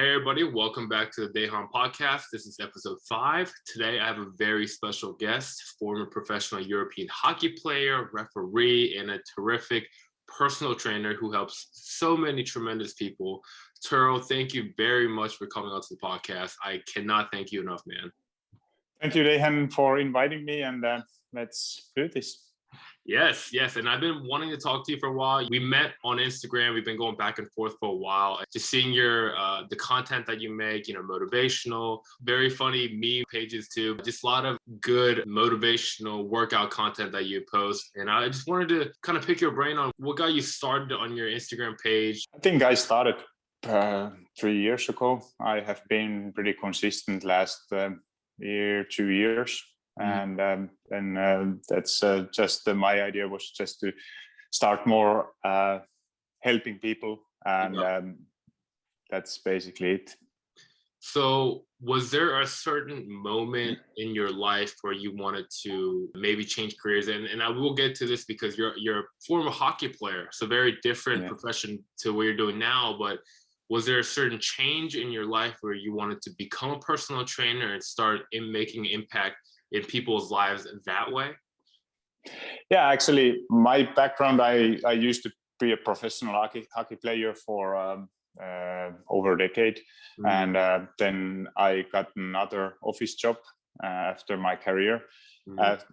Hey everybody, welcome back to the Daehan podcast. This is episode 5. Today I have a very special guest, former professional European hockey player, referee, and a terrific personal trainer who helps so many tremendous people. Turo, thank you very much for coming onto the podcast. I cannot thank you enough, man. Thank you, Daehan, for inviting me, and let's do this. Yes. And I've been wanting to talk to you for a while. We met on Instagram. We've been going back and forth for a while. Just seeing your the content that you make, motivational, very funny meme pages too. Just a lot of good motivational workout content that you post. And I just wanted to kind of pick your brain on what got you started on your Instagram page. I think I started 3 years ago. I have been pretty consistent last year, 2 years. And then that's just my idea was just to start more helping people, and that's basically it. So was there a certain moment in your life where you wanted to maybe change careers? And I will get to this because you're a former hockey player, so very different profession to what you're doing now. But was there a certain change in your life where you wanted to become a personal trainer and start making impact in people's lives that way? Yeah, actually, my background, I used to be a professional hockey player for over a decade. And then I got another office job after my career.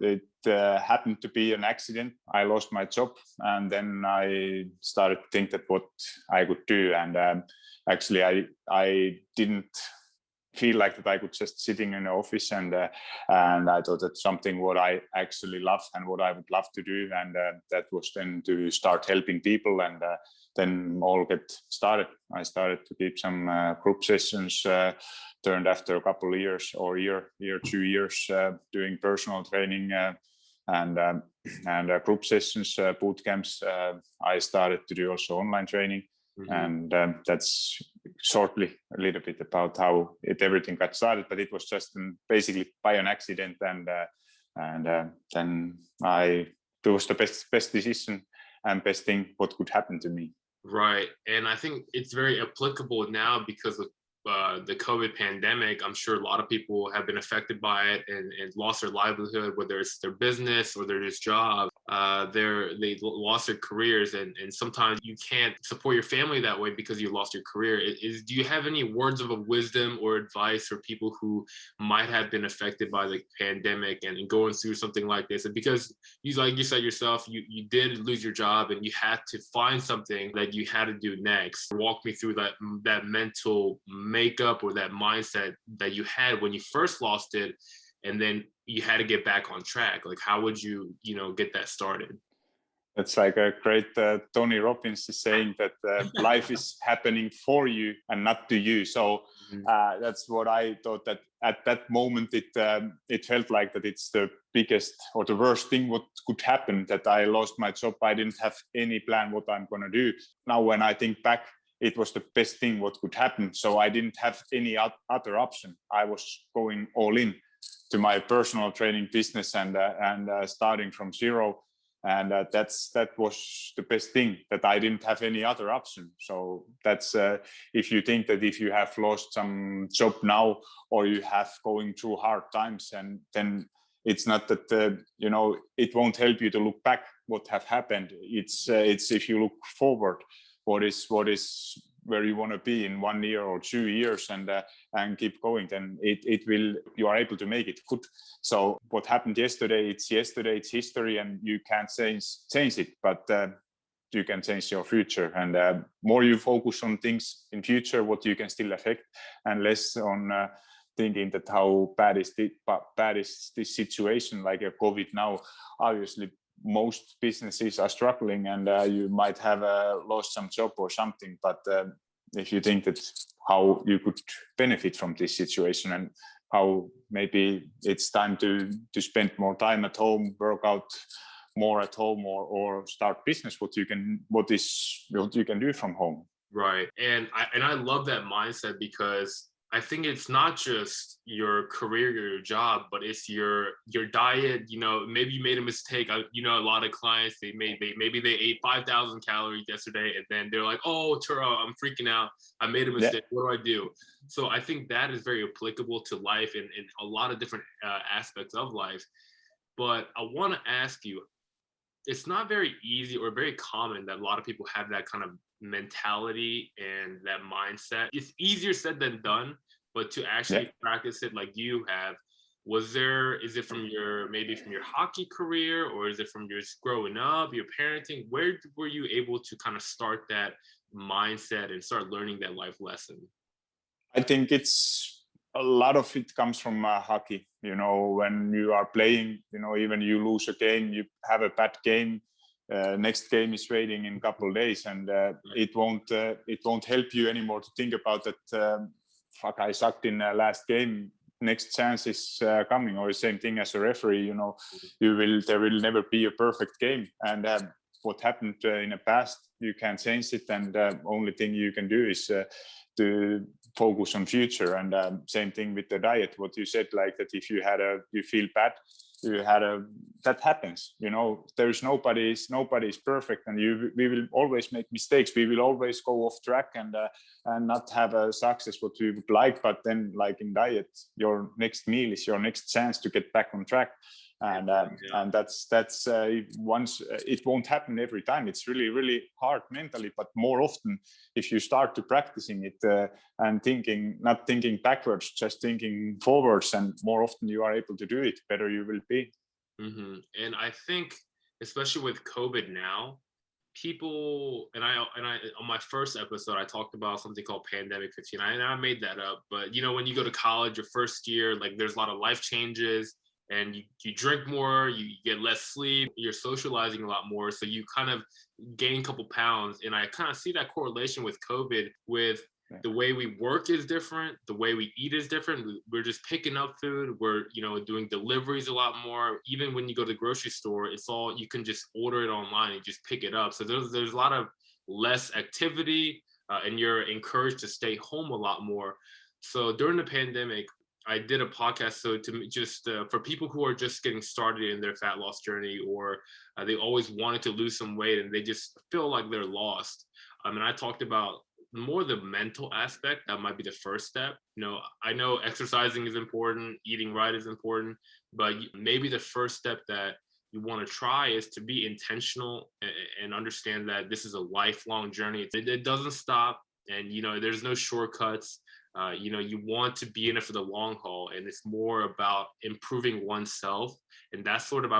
It happened to be an accident. I lost my job, and then I started to think that what I could do. And actually, I didn't feel like that I could just sitting in the office, and I thought that's something what I actually love and what I would love to do, and that was then to start helping people, and then all get started. I started to keep some group sessions, turned after a couple of years or year 2 years doing personal training and group sessions, boot camps. I started to do also online training. And that's shortly a little bit about how everything got started, but it was just basically by an accident, and then it was the best decision and best thing what could happen to me. Right, and I think it's very applicable now because of the COVID pandemic. I'm sure a lot of people have been affected by it and lost their livelihood, whether it's their business or their job. They lost their careers, and sometimes you can't support your family that way because you lost your career. Do you have any words of wisdom or advice for people who might have been affected by the pandemic and going through something like this? And because like you said yourself, you did lose your job and you had to find something that you had to do next. Walk me through that mental makeup or that mindset that you had when you first lost it, and then you had to get back on track. Like, how would you get that started? It's like a great Tony Robbins is saying that life is happening for you and not to you. So that's what I thought, that at that moment it felt like that it's the biggest or the worst thing what could happen, that I lost my job. I didn't have any plan what I'm going to do. Now when I think back, it was the best thing what could happen. So I didn't have any other option. I was going all in to my personal training business and starting from zero. And that was the best thing, that I didn't have any other option. So that's if you think that if you have lost some job now, or you have going through hard times, and then it's not that it won't help you to look back what have happened. It's if you look forward, what is where you want to be in 1 year or 2 years, and keep going, then you are able to make it good. So what happened yesterday, it's history, and you can't change it, but you can change your future. And more you focus on things in future what you can still affect, and less on thinking that how bad is this situation, like a COVID now. Obviously most businesses are struggling, and you might have lost some job or something, but if you think that how you could benefit from this situation, and how maybe it's time to spend more time at home, work out more at home, or start business, what you can do from home. Right. And I love that mindset, because I think it's not just your career or your job, but it's your diet. You know, maybe you made a mistake. You know, a lot of clients maybe they ate 5,000 calories yesterday, and then they're like, "Oh, Turo, I'm freaking out. I made a Yeah. mistake. What do I do?" So I think that is very applicable to life and in a lot of different aspects of life. But I want to ask you, it's not very easy or very common that a lot of people have that kind of mentality and that mindset. It's easier said than done, but to Yeah. actually practice it like you have, is it from maybe from your hockey career, or is it from your growing up, your parenting? Where were you able to kind of start that mindset and start learning that life lesson? I think it's a lot of it comes from hockey. You know, when you are playing, you know, even you lose a game, you have a bad game. Next game is waiting in a couple of days, and it won't help you anymore to think about that. Fuck, I sucked in last game. Next chance is coming, or the same thing as a referee. You know, there will never be a perfect game, and what happened in the past, you can't change it, and only thing you can do is to focus on future. And same thing with the diet, what you said, like that if you feel bad, that happens. You know, there's nobody's perfect, and we will always make mistakes, we will always go off track, and not have a success what we would like. But then, like in diet, your next meal is your next chance to get back on track. And that's once it won't happen every time. It's really hard mentally, but more often if you start to practicing it and not thinking backwards, just thinking forwards, and more often you are able to do it, better you will be. Mm-hmm. And I think, especially with COVID now, people and I on my first episode I talked about something called pandemic 15. I made that up, but you know, when you go to college your first year, like there's a lot of life changes, and you drink more, you get less sleep, you're socializing a lot more, so you kind of gain a couple pounds. And I kind of see that correlation with COVID, with the way we work is different, the way we eat is different. We're just picking up food, we're, you know, doing deliveries a lot more. Even when you go to the grocery store, it's all, you can just order it online and just pick it up. So there's a lot of less activity, and you're encouraged to stay home a lot more. So during the pandemic, I did a podcast, so to just for people who are just getting started in their fat loss journey, or they always wanted to lose some weight and they just feel like they're lost. And I talked about more the mental aspect. That might be the first step. You know, I know exercising is important, eating right is important, but maybe the first step that you want to try is to be intentional and understand that this is a lifelong journey. It doesn't stop, and you know, there's no shortcuts. You know, you want to be in it for the long haul, and it's more about improving oneself, and that's sort of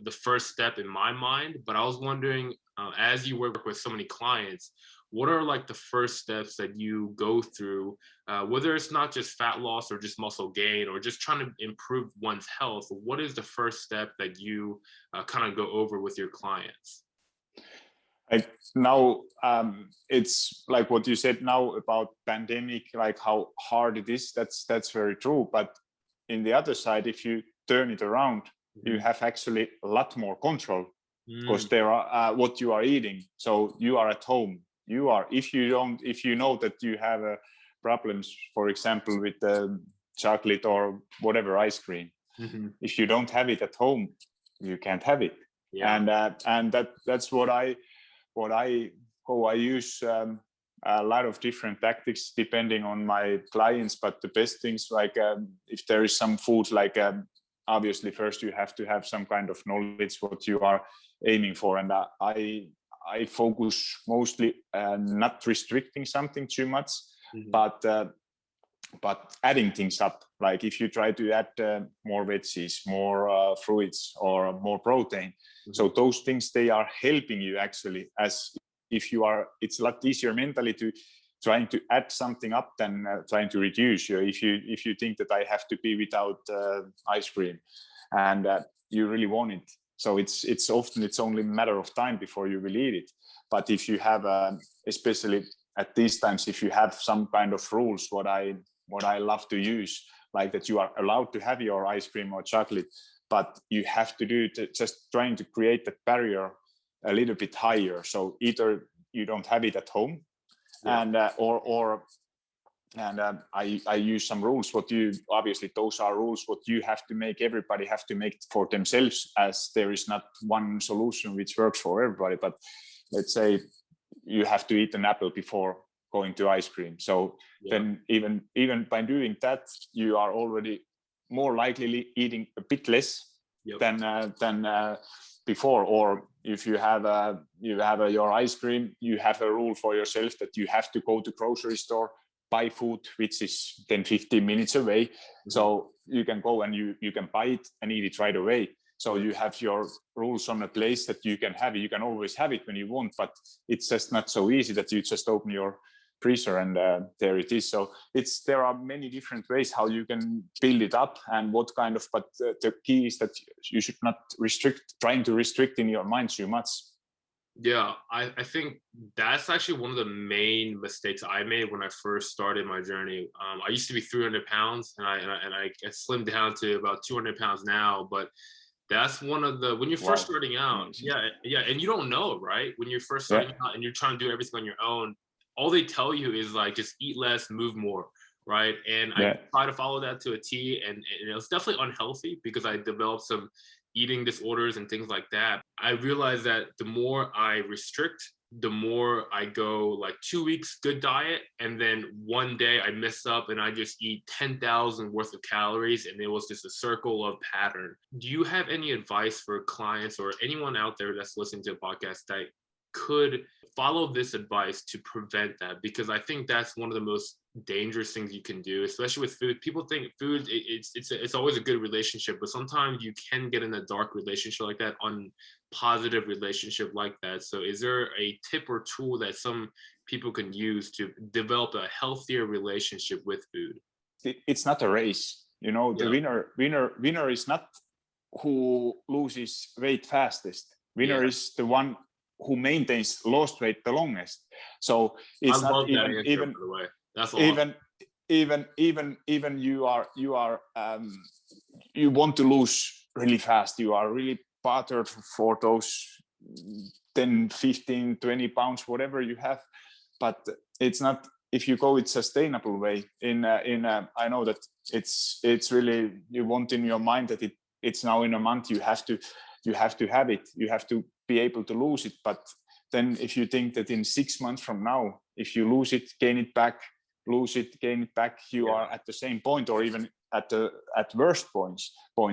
the first step in my mind. But I was wondering, as you work with so many clients, what are like the first steps that you go through, whether it's not just fat loss or just muscle gain or just trying to improve one's health? What is the first step that you kind of go over with your clients? Like now, it's like what you said now about pandemic, like how hard it is. That's very true. But in the other side, if you turn it around, you have actually a lot more control, because there are what you are eating. So you are at home. You are, if you know that you have problems, for example, with chocolate or whatever ice cream, if you don't have it at home, you can't have it. Yeah. And that's what I use a lot of different tactics depending on my clients. But the best things, like if there is some food, like obviously first you have to have some kind of knowledge what you are aiming for. And I focus mostly not restricting something too much, but adding things up. Like if you try to add more veggies, more fruits, or more protein, so those things, they are helping you actually. As if you are, it's a lot easier mentally to trying to add something up than trying to reduce. If you think that I have to be without ice cream, and you really want it, so it's often it's only a matter of time before you will eat it. But if you have especially at these times, if you have some kind of rules, what I love to use, like that you are allowed to have your ice cream or chocolate, but you have to do it, just trying to create that barrier a little bit higher. So either you don't have it at home, and or and I use some rules. What you obviously those are rules what you have to make. Everybody have to make for themselves, as there is not one solution which works for everybody. But let's say you have to eat an apple before going to ice cream. So then even by doing that, you are already more likely eating a bit less than before. Or if you have your ice cream, you have a rule for yourself that you have to go to grocery store, buy food, which is 10-15 minutes away. So you can go and you can buy it and eat it right away. So you have your rules on a place that you can have it. You can always have it when you want, but it's just not so easy that you just open your freezer and there it is. So there are many different ways how you can build it up and what kind of, but the key is that you should not trying to restrict in your mind too much. Yeah, I think that's actually one of the main mistakes I made when I first started my journey. I used to be 300 pounds and I slimmed down to about 200 pounds now, but that's one of the, when you're first starting out, and you don't know, right? When you're first starting out and you're trying to do everything on your own, all they tell you is like, just eat less, move more, right? And I try to follow that to a T, and it was definitely unhealthy because I developed some eating disorders and things like that. I realized that the more I restrict, the more I go like 2 weeks good diet, and then one day I mess up and I just eat 10,000 worth of calories, and it was just a circle of pattern. Do you have any advice for clients or anyone out there that's listening to a podcast that could follow this advice to prevent that? Because I think that's one of the most dangerous things you can do, especially with food. People think food, it's always a good relationship, but sometimes you can get in a dark relationship like that, unpositive relationship like that. So is there a tip or tool that some people can use to develop a healthier relationship with food? It's not a race, you know. The winner is not who loses weight fastest. Winner is the one who maintains lost weight the longest. So it's not even by the way. That's awesome. Even you want to lose really fast. You are really battered for those 10, 15, 20 pounds, whatever you have. But it's not, if you go with sustainable way I know that it's really, you want in your mind that it's now in a month, you have to have it. You have to be able to lose it. But then if you think that in 6 months from now, if you lose it, gain it back, lose it, gain it back, you are at the same point or even at worst point.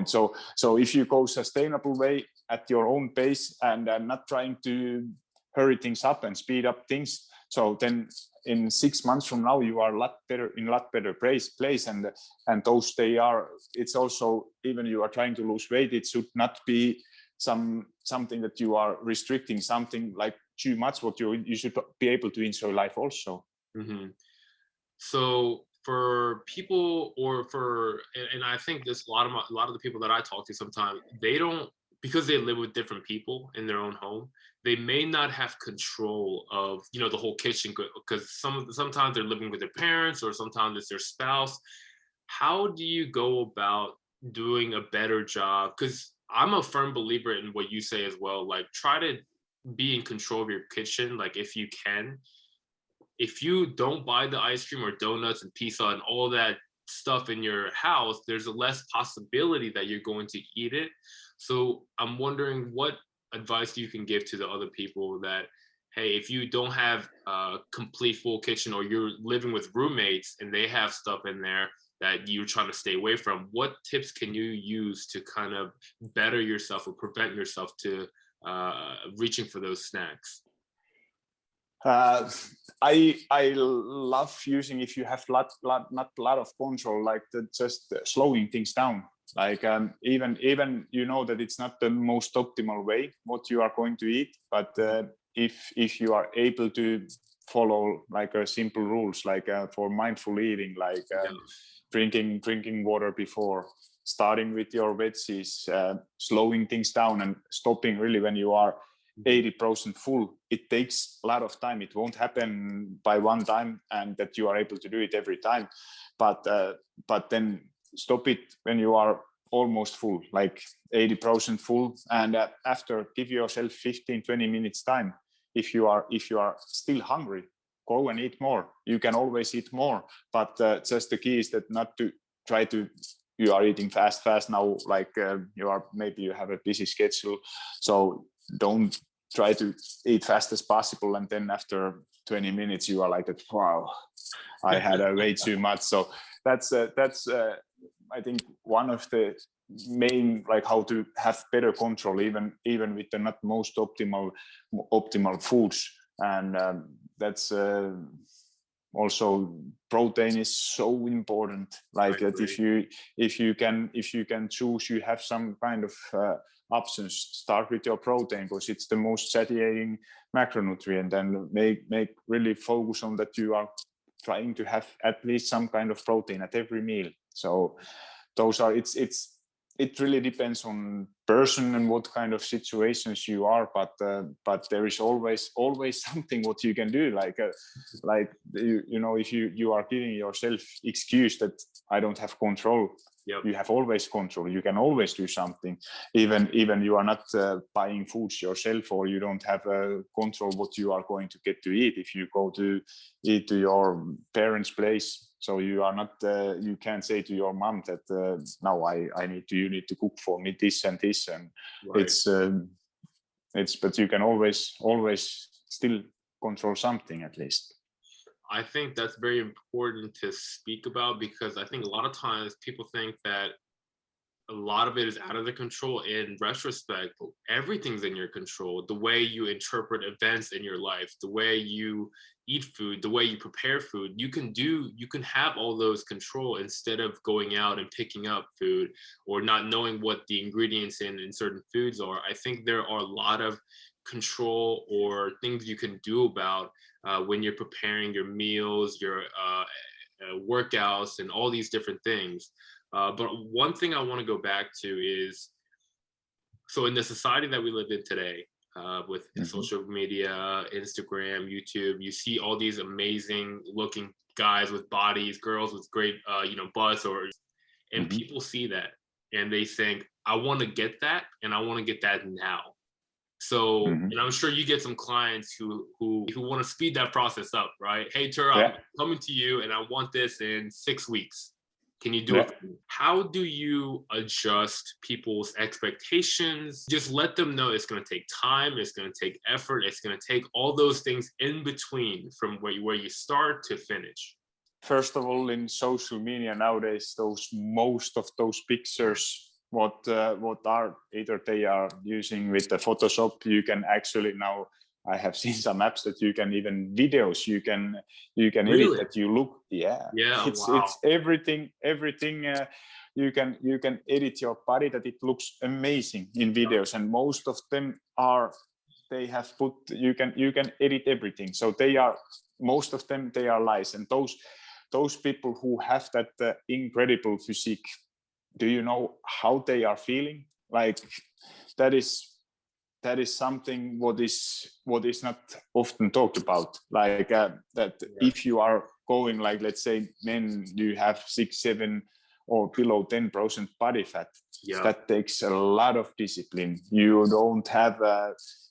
So if you go sustainable way at your own pace and not trying to hurry things up and speed up things, so then in 6 months from now you are in a lot better place. And those it's also, even you are trying to lose weight, it should not be something that you are restricting, something like too much. What you should be able to enjoy life also. So for people, and I think this, a lot of the people that I talk to sometimes, they don't, because they live with different people in their own home, they may not have control of, the whole kitchen, because sometimes they're living with their parents or sometimes it's their spouse. How do you go about doing a better job? Because I'm a firm believer in what you say as well. Like, try to be in control of your kitchen, like if you can. If you don't buy the ice cream or donuts and pizza and all that stuff in your house, there's a less possibility that you're going to eat it. So I'm wondering what advice you can give to the other people that, hey, if you don't have a complete full kitchen or you're living with roommates and they have stuff in there that you're trying to stay away from, what tips can you use to kind of better yourself or prevent yourself to reaching for those snacks? I love using, if you have not a lot of control, like just slowing things down. Like even that it's not the most optimal way what you are going to eat, but if you are able to follow like simple rules, like for mindful eating, like drinking water before, starting with your veggies, slowing things down and stopping really when you are 80% full. It takes a lot of time. It won't happen by one time and that you are able to do it every time, but then stop it when you are almost full, like 80% full, and after give yourself 15-20 minutes time. If you are still hungry, go and eat more. You can always eat more, but just the key is that not to try to, you are eating fast now, like maybe you have a busy schedule, so don't try to eat fast as possible, and then after 20 minutes you are like that, wow, I had way too much. So that's I think one of the main, like, how to have better control even with the not most optimal foods. And that's also, protein is so important. Like that, if you can choose, you have some kind of options. Start with your protein, because it's the most satiating macronutrient, and make really focus on that you are trying to have at least some kind of protein at every meal. So those are, it really depends on person and what kind of situations you are, but there is always something what you can do, like you know, if you are giving yourself excuse that I don't have control. Yep. You have always control. You can always do something, even you are not buying foods yourself, or you don't have control what you are going to get to eat. If you go to eat to your parents' place, so you are not you can't say to your mom that now you need to cook for me this and this, and right. It's but you can always still control something at least. I think that's very important to speak about, because I think a lot of times people think that a lot of it is out of their control. In retrospect, everything's in your control. The way you interpret events in your life, the way you eat food, the way you prepare food, you can have all those control, instead of going out and picking up food or not knowing what the ingredients in certain foods are. I think there are a lot of control or things you can do about when you're preparing your meals, your workouts, and all these different things. But one thing I want to go back to is, so in the society that we live in today, with social media, Instagram, YouTube, you see all these amazing looking guys with bodies, girls with great, butts, and people see that and they think, I want to get that, and I want to get that now. So, and I'm sure you get some clients who want to speed that process up, right? Hey, Turo, I'm coming to you and I want this in 6 weeks. Can you do it for me? How do you adjust people's expectations? Just let them know it's going to take time, it's going to take effort, it's going to take all those things in between from where you start to finish. First of all, in social media nowadays, most of those pictures, what are either they are using with the Photoshop, you can actually now, I have seen some apps that you can even videos, you can really? Edit that you look, it's everything you can edit your body that it looks amazing in videos, and most of them they have put, you can edit everything, so most of them they are lies. And those people who have that incredible physique, do you know how they are feeling? Like that is something what is not often talked about. Like if you are going, like, let's say men, you have 6, 7 or below 10% body fat. That takes a lot of discipline. You don't have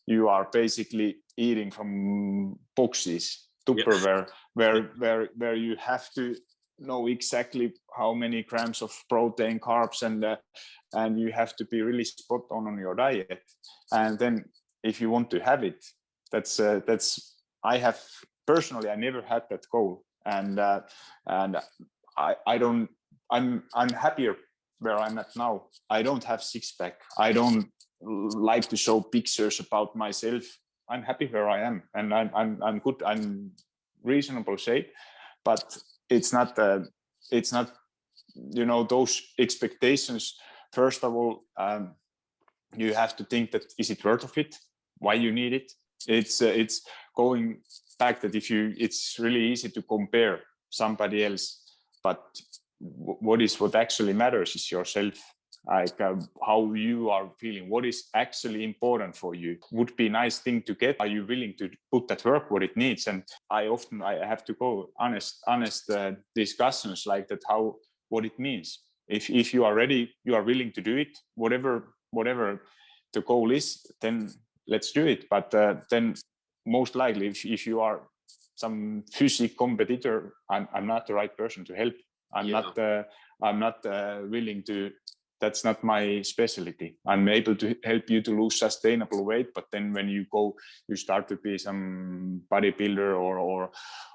you are basically eating from boxes, Tupperware, where you have to know exactly how many grams of protein, carbs, and you have to be really spot on your diet. And then if you want to have it, that's I have personally, I never had that goal, and I don't, I'm happier where I'm at now. I don't have six-pack. I don't like to show pictures about myself. I'm happy where I am, and I'm good. I'm reasonable shape, but it's not those expectations. First of all, you have to think that, is it worth of it? Why you need it? It's going back that it's really easy to compare somebody else, but what actually matters is yourself. Like how you are feeling, what is actually important for you, would be a nice thing to get. Are you willing to put that work what it needs? And I have to go honest discussions like that, what it means. If you are ready, you are willing to do it, whatever the goal is, then let's do it. But then most likely, if you are some physique competitor, I'm not the right person to help. I'm not willing to. That's not my specialty. I'm able to help you to lose sustainable weight, but then when you start to be some bodybuilder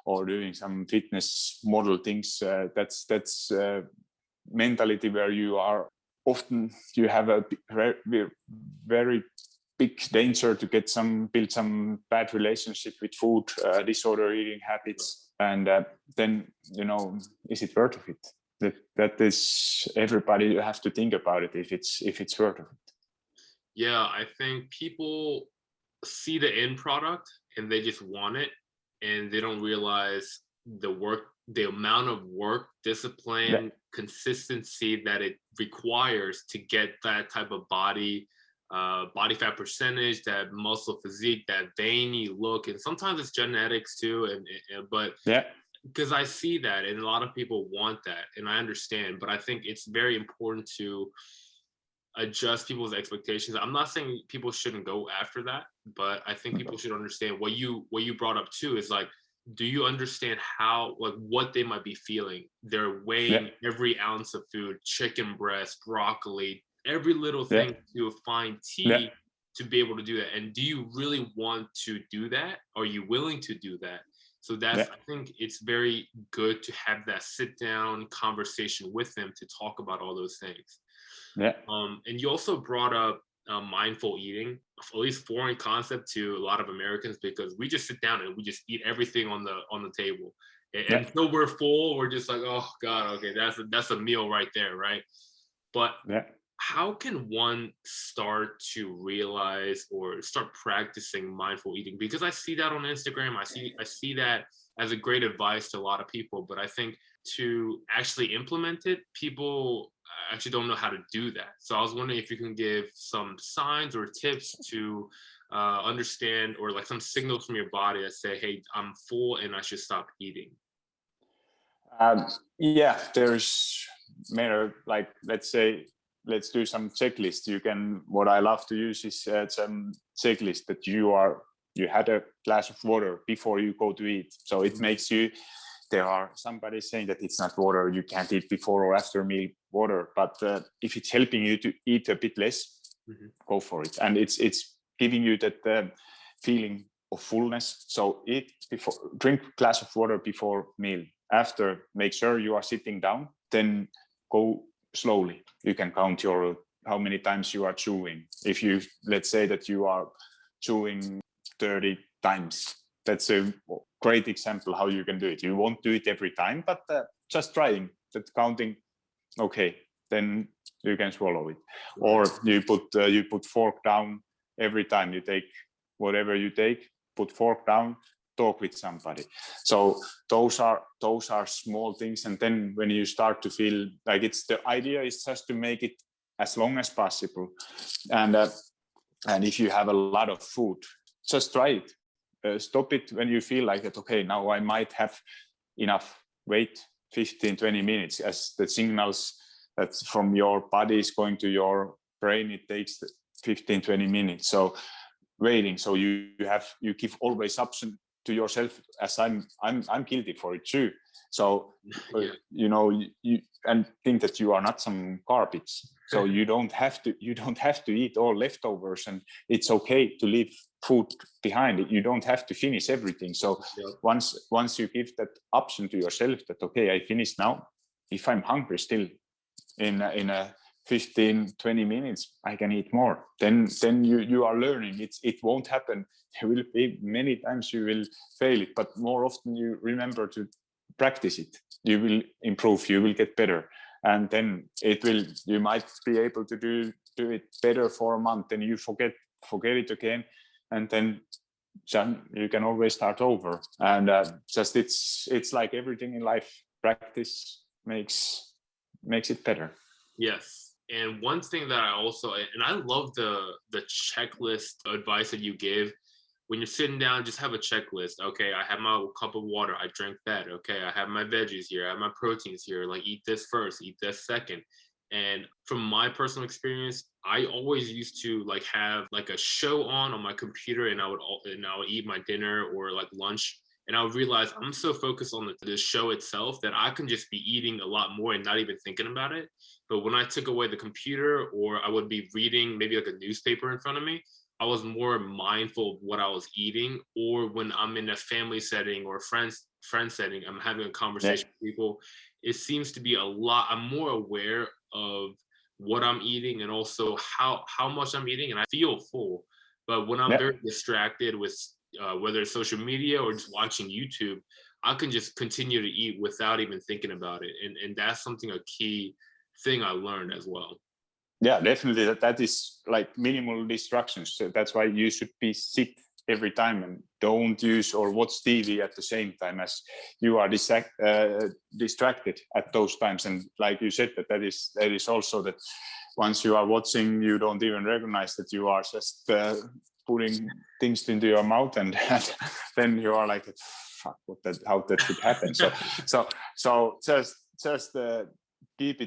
or doing some fitness model things. That's mentality where you are often you have a very big danger to build some bad relationship with food, disorder eating habits, and then is it worth of it? That is everybody. You have to think about it if it's worth of it. Yeah, I think people see the end product and they just want it, and they don't realize the amount of work, discipline, consistency that it requires to get that type of body fat percentage, that muscle physique, that veiny look, and sometimes it's genetics too. But because I see that, and a lot of people want that, and I understand, but I think it's very important to adjust people's expectations. I'm not saying people shouldn't go after that, but I think people should understand what you brought up too is like, do you understand how, like, what they might be feeling? They're weighing every ounce of food, chicken breast, broccoli, every little thing to find tea to be able to do that. And do you really want to do that? Are you willing to do that? So I think it's very good to have that sit down conversation with them to talk about all those things. And you also brought up mindful eating, at least foreign concept to a lot of Americans, because we just sit down and we just eat everything on the table. And until we're full, we're just like, oh God, okay, that's a meal right there, right? But how can one start to realize or start practicing mindful eating? Because I see that on Instagram. I see that as a great advice to a lot of people, but I think to actually implement it, people actually don't know how to do that. So I was wondering if you can give some signs or tips to understand, or like some signals from your body that say, hey, I'm full and I should stop eating. There's like, let's do some checklist. What I love to use is some checklist that you had a glass of water before you go to eat. So it makes you, there are somebody saying that it's not water, you can't eat before or after meal water, but if it's helping you to eat a bit less, go for it. And it's giving you that feeling of fullness. So drink a glass of water before meal. After, make sure you are sitting down, then go slowly. You can count how many times you are chewing. If let's say that you are chewing 30 times, that's a great example how you can do it. You won't do it every time, but just trying that, counting. Okay, then you can swallow it. Or you put fork down every time you take whatever you take. Put fork down. Talk with somebody. So those are small things, and then when you start to feel like the idea is just to make it as long as possible, and if you have a lot of food, just try it. Stop it when you feel like that. Okay, now I might have enough. Wait 15-20 minutes, as the signals that from your body is going to your brain, it takes 15-20 minutes. So waiting, so you give always option to yourself, as I'm guilty for it too. So you and think that you are not some garbage. So you don't have to eat all leftovers, and it's okay to leave food behind. You don't have to finish everything. So once you give that option to yourself, that okay, I finished now. If I'm hungry still in a 15-20 minutes, I can eat more. Then you are learning. It won't happen. There will be many times you will fail it, but more often you remember to practice it. You will improve. You will get better, and then you might be able to do it better for a month. Then you forget it again, and then you can always start over. And it's like everything in life. Practice makes it better. Yes. And one thing that I also, and I love the checklist advice that you give. When you're sitting down, just have a checklist. Okay, I have my cup of water, I drink that. Okay, I have my veggies here, I have my proteins here. Like, eat this first, eat this second. And from my personal experience, I always used to like have like a show on my computer, and I would eat my dinner or like lunch. And I realized I'm so focused on the show itself that I can just be eating a lot more and not even thinking about it. But when I took away the computer, or I would be reading maybe like a newspaper in front of me, I was more mindful of what I was eating. Or when I'm in a family setting or friend setting, I'm having a Yeah. conversation with people, it seems to be a lot. I'm more aware of what I'm eating and also how much I'm eating, and I feel full. But when I'm Yeah. very distracted with whether it's social media or just watching YouTube, I can just continue to eat without even thinking about it, and that's something, a key thing I learned as well. Yeah, definitely. That is like minimal distractions. So that's why you should be sit every time and don't use or watch TV at the same time as you are distracted at those times. And like you said, that is also that once you are watching, you don't even recognize that you are just putting things into your mouth, and then you are like, fuck, how that could happen. So just keep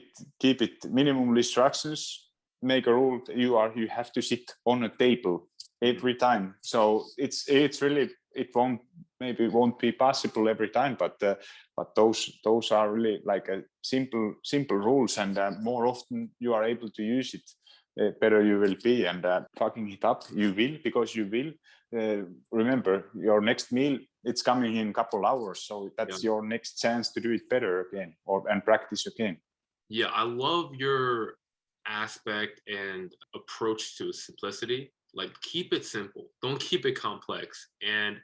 it minimum distractions. Make a rule. You have to sit on a table every time. So it's really, it won't be possible every time, but those are really like a simple rules, and more often you are able to use it, better you will be. And fucking it up, you will, because you will. Remember, your next meal, it's coming in a couple hours, so that's your next chance to do it better again, and practice again. Yeah, I love your aspect and approach to simplicity. Like, keep it simple, don't keep it complex. And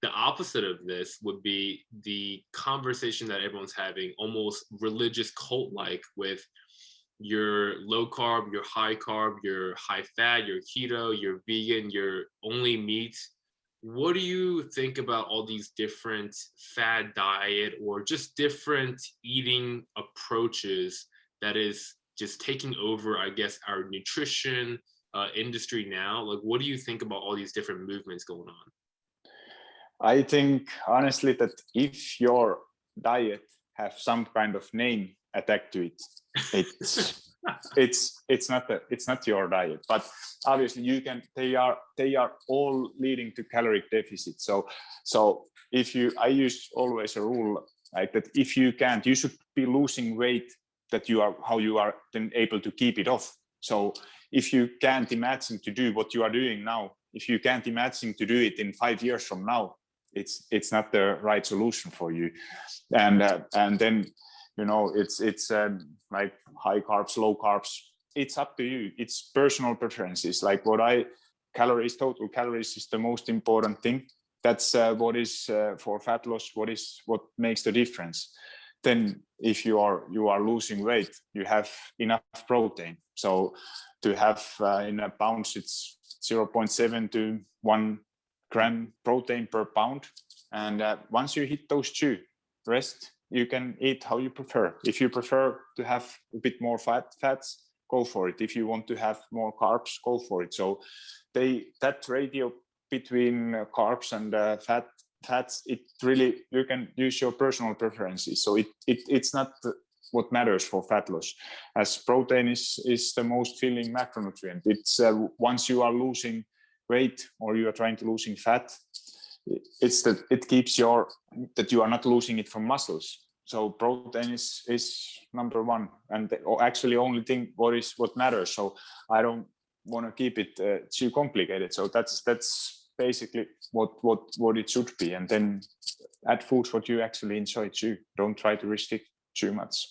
the opposite of this would be the conversation that everyone's having, almost religious cult like, with your low carb, your high carb, your high fat, your keto, your vegan, your only meat. What do you think about all these different fad diet or just different eating approaches that is just taking over, I guess, our nutrition industry now? Like, what do you think about all these different movements going on? I think honestly that if your diet have some kind of name attached to it, it's not your diet. But obviously they are all leading to caloric deficit. So if I use always a rule like that: if you can't, you should be losing weight, that how you are then able to keep it off. So if you can't imagine to do what you are doing now, if you can't imagine to do it in 5 years from now, it's not the right solution for you. And then it's like high carbs, low carbs. It's up to you. It's personal preferences. Like total calories is the most important thing. That's what is for fat loss. What makes the difference. Then if you are losing weight, you have enough protein. So to have in a pounds, it's 0.7 to 1 gram protein per pound. And once you hit those two, rest, you can eat how you prefer. If you prefer to have a bit more fats, go for it. If you want to have more carbs, go for it. So that ratio between carbs and fats, it really, you can use your personal preferences. So it's not what matters for fat loss, as protein is the most filling macronutrient. It's once you are losing weight or you are trying to losing fat, it keeps that you are not losing it from muscles. So protein is number one, and actually only thing what matters. So I don't want to keep it too complicated. So that's basically what it should be. And then add foods what you actually enjoy too. Don't try to restrict too much.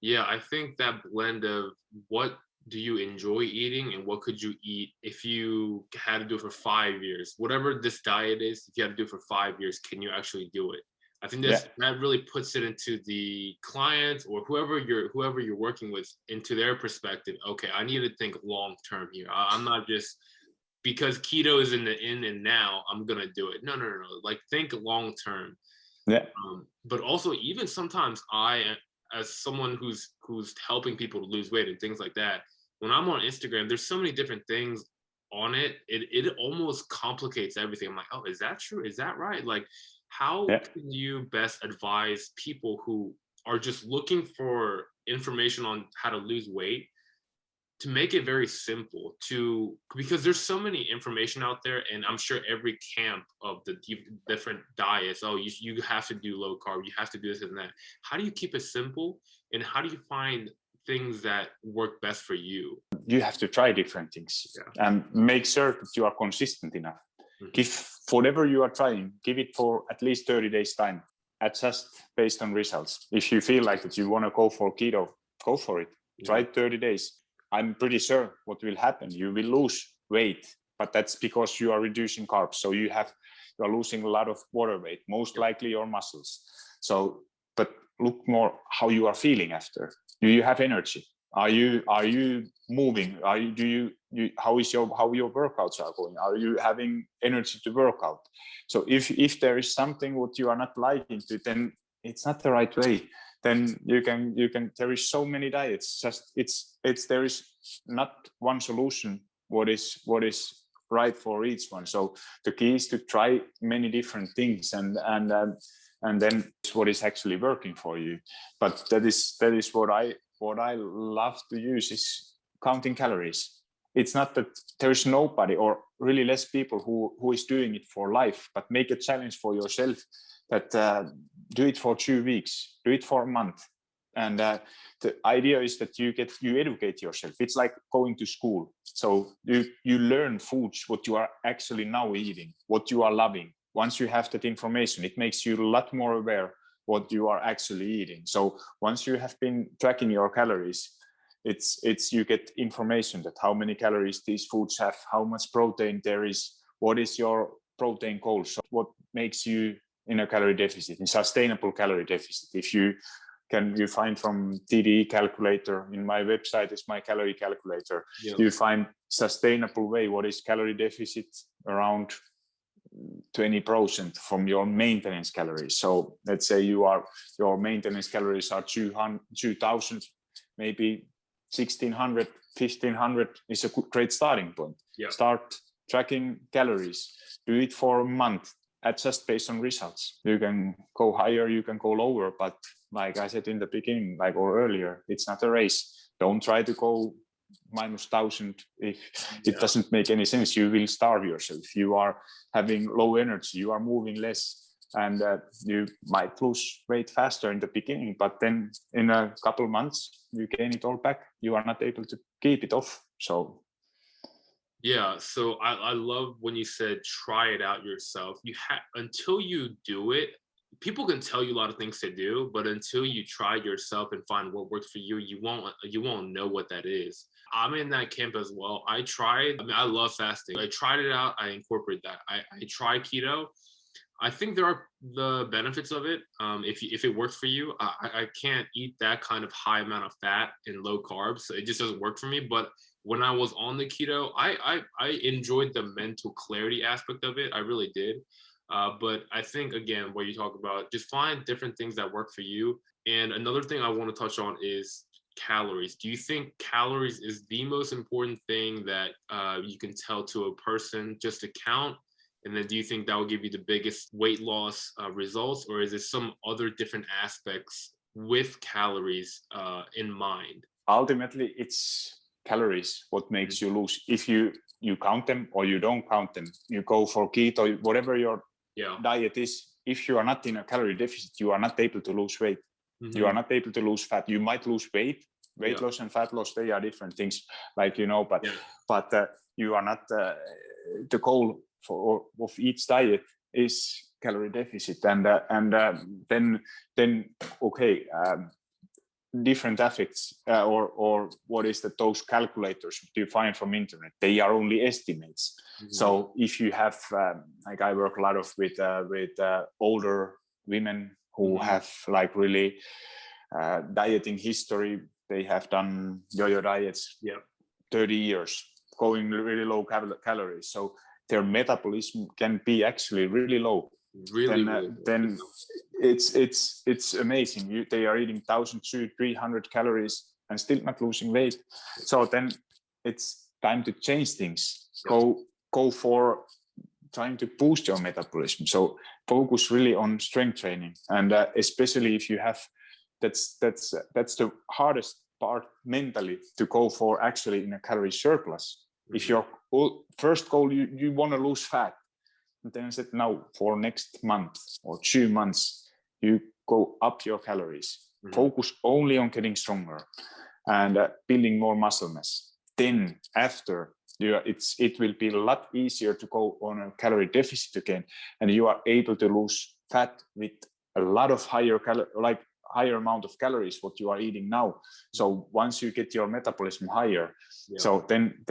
Yeah, I think that blend of what do you enjoy eating and what could you eat if you had to do it for 5 years, whatever this diet is, if you had to do it for 5 years, can you actually do it? I think that really puts it into the client or whoever you're working with, into their perspective. Okay, I need to think long term here. I'm not just, because keto is in and now, I'm gonna do it. No. Like, think long term. Yeah. But also, even sometimes as someone who's helping people to lose weight and things like that, when I'm on Instagram, there's so many different things on it. It almost complicates everything. I'm like, oh, is that true? Is that right? Like, how can you best advise people who are just looking for information on how to lose weight, to make it very simple, because there's so many information out there, and I'm sure every camp of the different diets, oh, you have to do low carb, you have to do this and that. How do you keep it simple, and how do you find things that work best for you? You have to try different things and make sure that you are consistent enough. Give whatever you are trying, give it for at least 30 days time. Adjust based on results. If you feel like that you want to go for keto, go for it. Try 30 days. I'm pretty sure what will happen. You will lose weight, but that's because you are reducing carbs. So you are losing a lot of water weight, most likely your muscles. So, but look more how you are feeling after. Do you have energy? Are you moving? How your workouts are going? Are you having energy to work out? So if there is something what you are not liking to, then it's not the right way. Then you can there is so many diets. Just there is not one solution what is right for each one. So the key is to try many different things and then what is actually working for you. But that is what I love to use is counting calories. It's not that there's nobody or really less people who is doing it for life, but make a challenge for yourself that do it for 2 weeks, do it for a month. And the idea is that you educate yourself. It's like going to school. So you learn foods, what you are actually now eating, what you are loving. Once you have that information, it makes you a lot more aware what you are actually eating. So once you have been tracking your calories, it's you get information that how many calories these foods have, how much protein there is, what is your protein goal, so what makes you in a calorie deficit, in sustainable calorie deficit. If you find from TDE calculator, in my website is my calorie calculator. You find sustainable way, what is calorie deficit, around 20% from your maintenance calories. So let's say your maintenance calories are 2000, maybe 1600, 1500 is a great starting point. Start tracking calories, do it for a month, adjust based on results. You can go higher, you can go lower, but like I said in the beginning, or earlier, it's not a race. Don't try to go -1000 if it doesn't make any sense. You will starve yourself. You are having low energy, you are moving less, and you might lose weight faster in the beginning, but then in a couple of months you gain it all back. You are not able to keep it off. So so I love when you said try it out yourself. You have until you do it. People can tell you a lot of things to do, but until you try yourself and find what works for you, you won't know what that is. I'm in that camp as well. I I love fasting. I tried it out. I incorporate that. I try keto. I think there are the benefits of it. If it works for you, I can't eat that kind of high amount of fat and low carbs. So it just doesn't work for me. But when I was on the keto, I enjoyed the mental clarity aspect of it. I really did. But I think, again, what you talk about, just find different things that work for you. And another thing I want to touch on is calories. Do you think calories is the most important thing that you can tell to a person just to count? And then do you think that will give you the biggest weight loss results, or is there some other different aspects with calories in mind? Ultimately, it's calories what makes you lose. If you count them or you don't count them, you go for keto, whatever your diet is. If you are not in a calorie deficit, you are not able to lose weight. You are not able to lose fat. You might lose weight. Weight loss and fat loss, they are different things, but you are not. The goal of each diet is calorie deficit, and then okay. Different effects or what is that those calculators you find from internet, they are only estimates. So if you have I work a lot with older women who have really dieting history. They have done yo-yo diets 30 years, going really low calories, so their metabolism can be actually really low. Then it's amazing. They are eating 1,200-300 calories and still not losing weight. So then it's time to change things. Go for trying to boost your metabolism. So focus really on strength training, and especially if you have that's the hardest part mentally to go for actually in a calorie surplus. If Mhm. your first goal, you want to lose fat, and then I said, now for next month or 2 months, you go up your calories, focus only on getting stronger and building more muscle mass. Then after, it will be a lot easier to go on a calorie deficit again, and you are able to lose fat with a lot of higher amount of calories what you are eating now. So once you get your metabolism higher, so then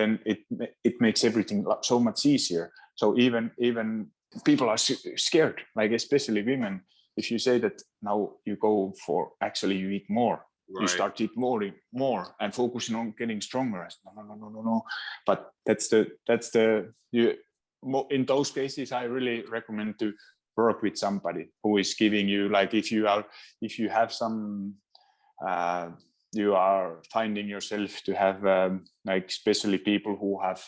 it makes everything so much easier. So even people are scared, like especially women. If you say that now you go for actually you eat more, you start to eat more and focusing on getting stronger. No. But in those cases, I really recommend to work with somebody who is giving you, like if you have some, you are finding yourself to have like especially people who have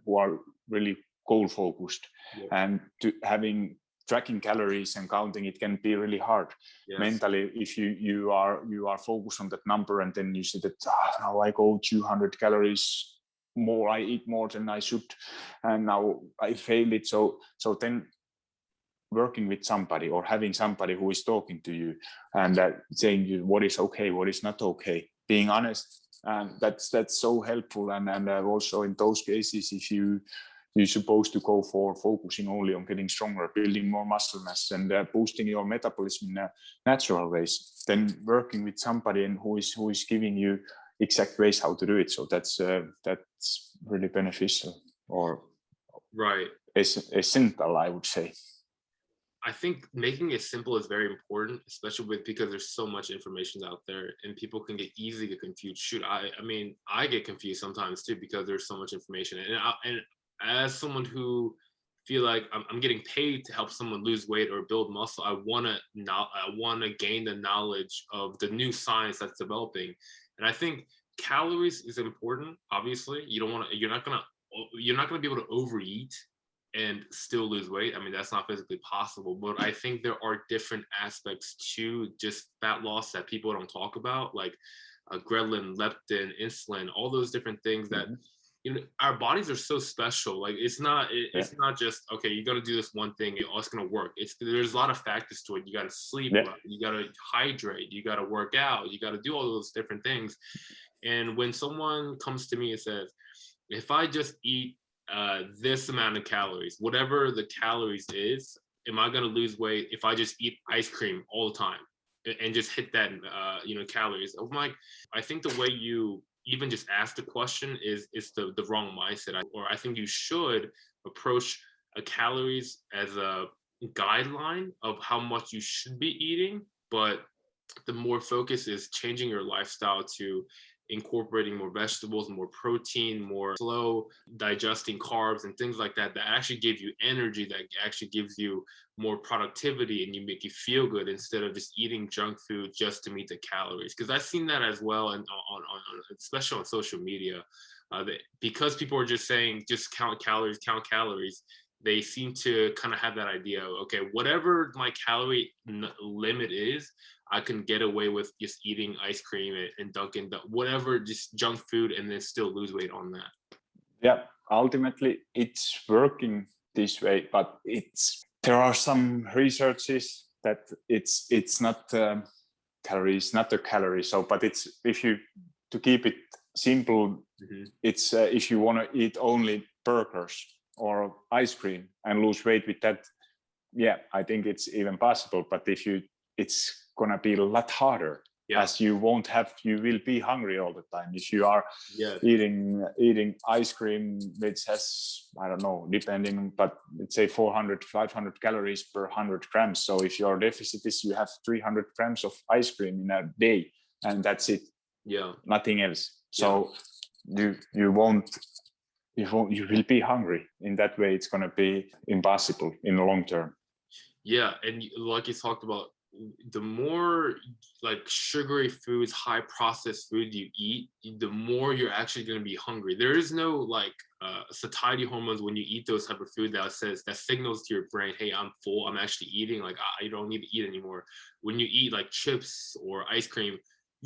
who are really goal focused, and to having tracking calories and counting, it can be really hard mentally if you are focused on that number, and then you see that now I go 200 calories more, I eat more than I should, and now I failed it. So then working with somebody or having somebody who is talking to you and saying you what is okay, what is not okay, being honest, and that's so helpful. And also in those cases, if you're supposed to go for focusing only on getting stronger, building more muscle mass, and boosting your metabolism in natural ways, then working with somebody and who is giving you exact ways how to do it. So that's really beneficial, or essential, I would say. I think making it simple is very important, especially because there's so much information out there and people can easily get confused. Shoot, I mean, I get confused sometimes too because there's so much information. And as someone who feel like I'm getting paid to help someone lose weight or build muscle, I want to gain the knowledge of the new science that's developing. And I think calories is important. Obviously, you're not gonna be able to overeat and still lose weight. I mean, that's not physically possible, but I think there are different aspects to just fat loss that people don't talk about, like ghrelin, leptin, insulin, all those different things that, our bodies are so special. Like it's not just, okay, you're going to do this one thing, it's going to work. There's a lot of factors to it. You got to sleep, you got to hydrate, you got to work out, you got to do all those different things. And when someone comes to me and says, if I just eat this amount of calories, whatever the calories is, am I going to lose weight if I just eat ice cream all the time and just hit that calories? I'm like, I think the way you even just ask the question is the wrong mindset. Or I think you should approach calories as a guideline of how much you should be eating, but the more focus is changing your lifestyle to incorporating more vegetables, more protein, more slow digesting carbs and things like that actually give you energy, that actually gives you more productivity, and you make you feel good instead of just eating junk food just to meet the calories. Because I've seen that as well, and on especially on social media, because people are just saying just count calories, they seem to kind of have that idea of, okay, whatever my calorie limit is, I can get away with just eating ice cream and Dunkin', whatever, just junk food, and then still lose weight on that. Yeah, ultimately it's working this way, but there are some researches that it's not calories, not a calorie. So, but it's, if you, to keep it simple, it's if you want to eat only burgers or ice cream and lose weight with that, yeah, I think it's even possible. But if it's gonna be a lot harder, as you will be hungry all the time if you are eating ice cream, which has, I don't know, depending, but let's say 400-500 calories per 100 grams. So if your deficit is, you have 300 grams of ice cream in a day, and that's it, nothing else. So you will be hungry. In that way, it's going to be impossible in the long term. And like you talked about, the more like sugary foods, high processed food you eat, the more you're actually going to be hungry. There is no like satiety hormones when you eat those type of food that signals to your brain, hey, I'm full, I'm actually eating, like I don't need to eat anymore. When you eat like chips or ice cream,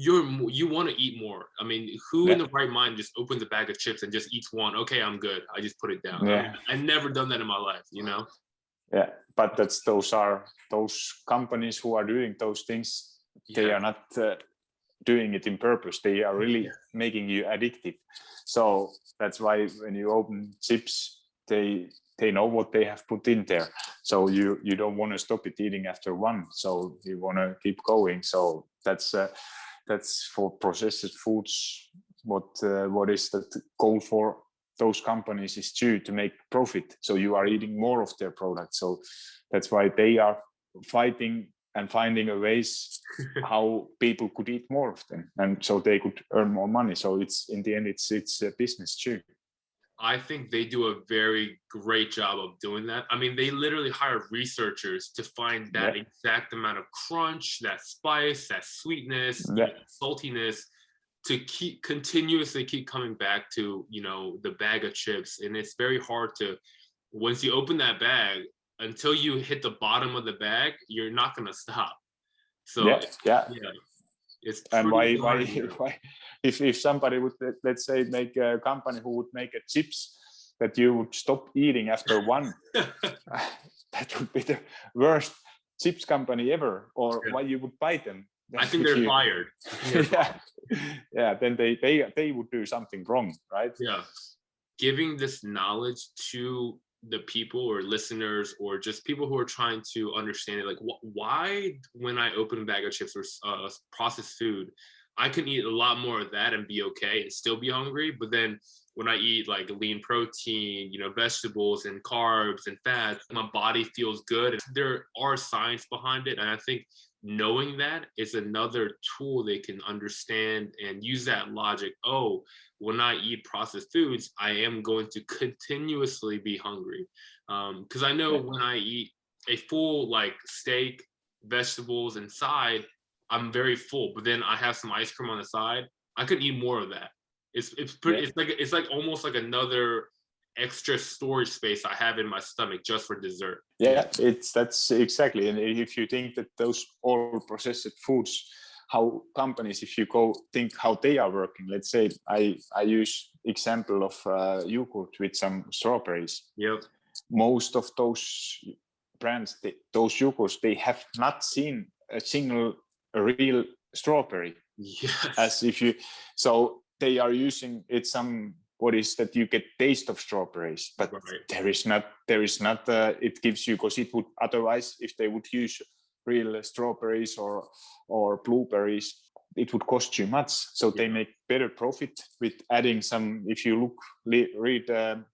you want to eat more. I mean, who in the right mind just opens a bag of chips and just eats one? Okay, I'm good. I just put it down. I mean, I've never done that in my life, you know? Yeah, but those companies who are doing those things, they are not doing it in purpose. They are really making you addictive. So that's why when you open chips, they know what they have put in there. So you don't want to stop it eating after one. So you want to keep going. So that's for processed foods. What is the goal for those companies is to make profit. So you are eating more of their products. So that's why they are fighting and finding a ways how people could eat more of them, and so they could earn more money. So it's in the end, it's a business too. I think they do a very great job of doing that. I mean, they literally hire researchers to find that exact amount of crunch, that spice, that sweetness, that saltiness, to continuously keep coming back to, you know, the bag of chips. And it's very hard to, once you open that bag, until you hit the bottom of the bag, you're not going to stop. So it's and why if somebody would, let's say, make a company who would make a chips that you would stop eating after one, that would be the worst chips company ever. Or why you would buy them? I think they're fired. Then they would do something wrong, right? Yeah, giving this knowledge to the people or listeners or just people who are trying to understand it, like why when I open a bag of chips or processed food, I can eat a lot more of that and be okay and still be hungry, but then when I eat like lean protein, you know, vegetables and carbs and fats, my body feels good. And there are science behind it, and I think knowing that is another tool they can understand and use that logic. Oh, when I eat processed foods, I am going to continuously be hungry. Because I know when I eat a full like steak, vegetables, and side, I'm very full. But then I have some ice cream on the side, I could eat more of that. It's pretty. It's like almost like another extra storage space I have in my stomach just for dessert. That's exactly. And if you think that those all processed foods, how companies, if you go think how they are working, let's say I use example of yogurt with some strawberries. Most of those brands, those yogurts, they have not seen a single real strawberry. As if you, so they are using it some, what is that you get taste of strawberries, but there is not it gives you, because it would otherwise, if they would use real strawberries or blueberries, it would cost you much. So they make better profit with adding some. If you read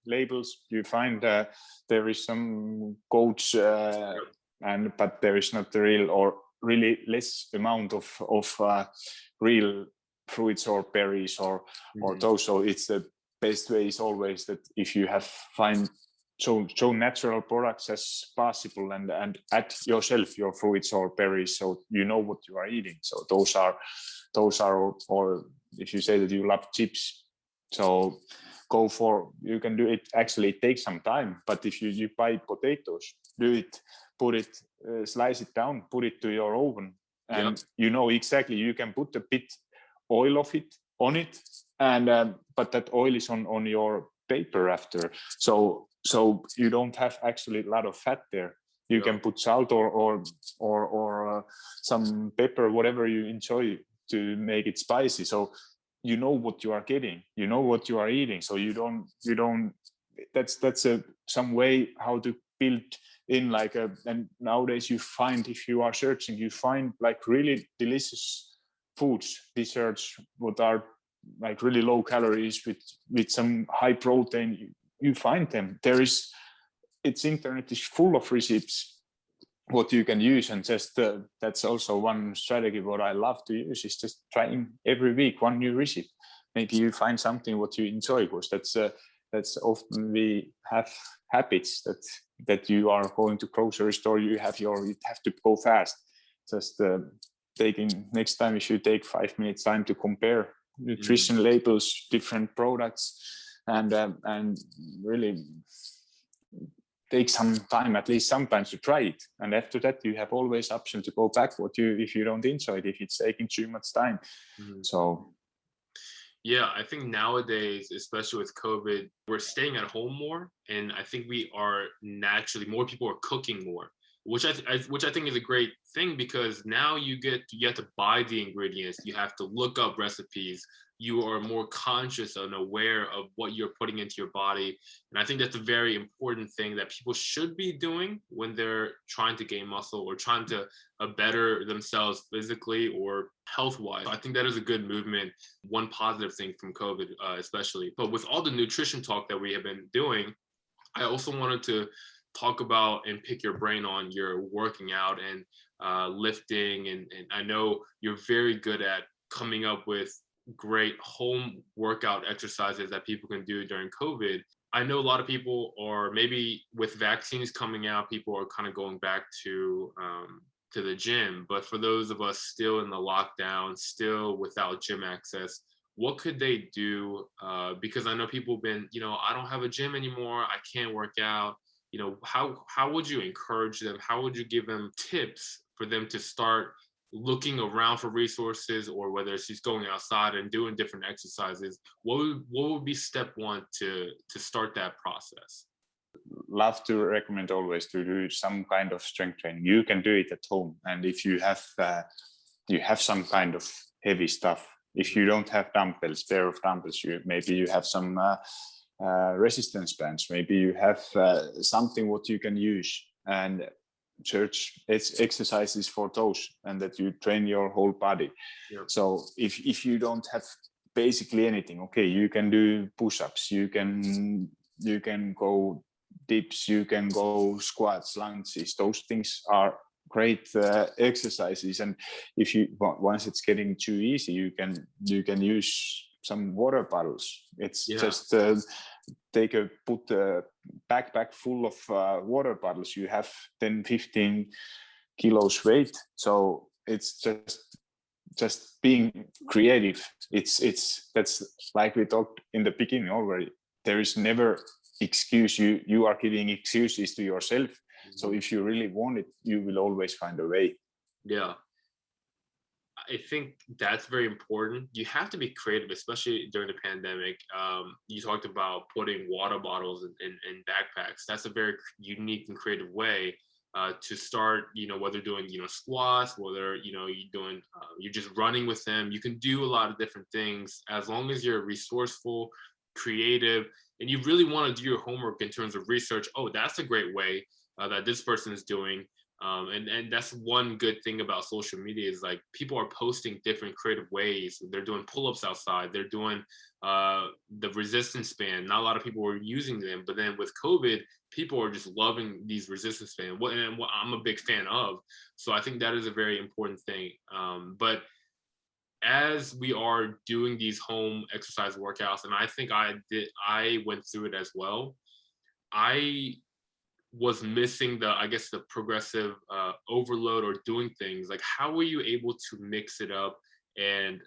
labels, you find there is some codes but there is not the real, or really less amount of real fruits or berries or those. So it's the best way is always that if you find so natural products as possible and add yourself your fruits or berries, so you know what you are eating. So those are, or if you say that you love chips, so go for, you can do it. Actually, it takes some time, but if you buy potatoes, do it, put it, slice it down, put it to your oven, and you know exactly, you can put a bit oil of it on it, and but that oil is on your paper after, so you don't have actually a lot of fat there. You can put salt or some pepper, whatever you enjoy to make it spicy. So you know what you are getting, you know what you are eating. So you don't. That's some way how to build in like a. And nowadays you find, if you are searching, you find like really delicious foods, desserts, what are like really low calories with some high protein. You find them. Internet is full of recipes what you can use, and just that's also one strategy what I love to use, is just trying every week one new recipe. Maybe you find something what you enjoy, because that's often we have habits that you are going to grocery store, you have to go fast. Just taking next time, if you take 5 minutes time to compare nutrition labels, different products, and really take some time, at least sometimes, to try it. And after that, you have always option to go back if you don't enjoy it, if it's taking too much time. So yeah, I think nowadays, especially with COVID, we're staying at home more, and I think we are naturally more people are cooking more, which I think is a great thing, because now you have to buy the ingredients, you have to look up recipes, you are more conscious and aware of what you're putting into your body, and I think that's a very important thing that people should be doing when they're trying to gain muscle or trying to better themselves physically or health-wise. I think that is a good movement, one positive thing from COVID, especially. But with all the nutrition talk that we have been doing, I also wanted to talk about and pick your brain on your working out and lifting. And I know you're very good at coming up with great home workout exercises that people can do during COVID. I know a lot of people, or maybe with vaccines coming out, people are kind of going back to the gym. But for those of us still in the lockdown, still without gym access, what could they do? Because I know people have been, I don't have a gym anymore, I can't work out. How would you encourage them? How would you give them tips for them to start looking around for resources, or whether it's just going outside and doing different exercises? What would be step one to start that process? Love to recommend always to do some kind of strength training. You can do it at home, and if you have some kind of heavy stuff, if you don't have pair of dumbbells, maybe you have some resistance bands, maybe you have something what you can use, and search exercises for those, and that you train your whole body. Yep. So if you don't have basically anything, okay, you can do push-ups, you can go dips, you can go squats, lunges. Those things are great exercises. And if you once it's getting too easy, you can use some water bottles. It's just put a backpack full of water bottles. You have 10-15 kilos weight, so it's just being creative. That's like we talked in the beginning already. There is never excuse. You are giving excuses to yourself. So if you really want it, you will always find a way. Yeah, I think that's very important. You have to be creative, especially during the pandemic. You talked about putting water bottles in backpacks. That's a very unique and creative way to start, whether doing, squats, whether, you're just running with them. You can do a lot of different things as long as you're resourceful, creative, and you really want to do your homework in terms of research. Oh, that's a great way that this person is doing. And that's one good thing about social media, is like people are posting different creative ways. They're doing pull-ups outside. They're doing the resistance band. Not a lot of people were using them, but then with COVID, people are just loving these resistance bands, and what I'm a big fan of. So I think that is a very important thing. But as we are doing these home exercise workouts, and I think I went through it as well, I was missing the progressive overload or doing things. Like, how were you able to mix it up and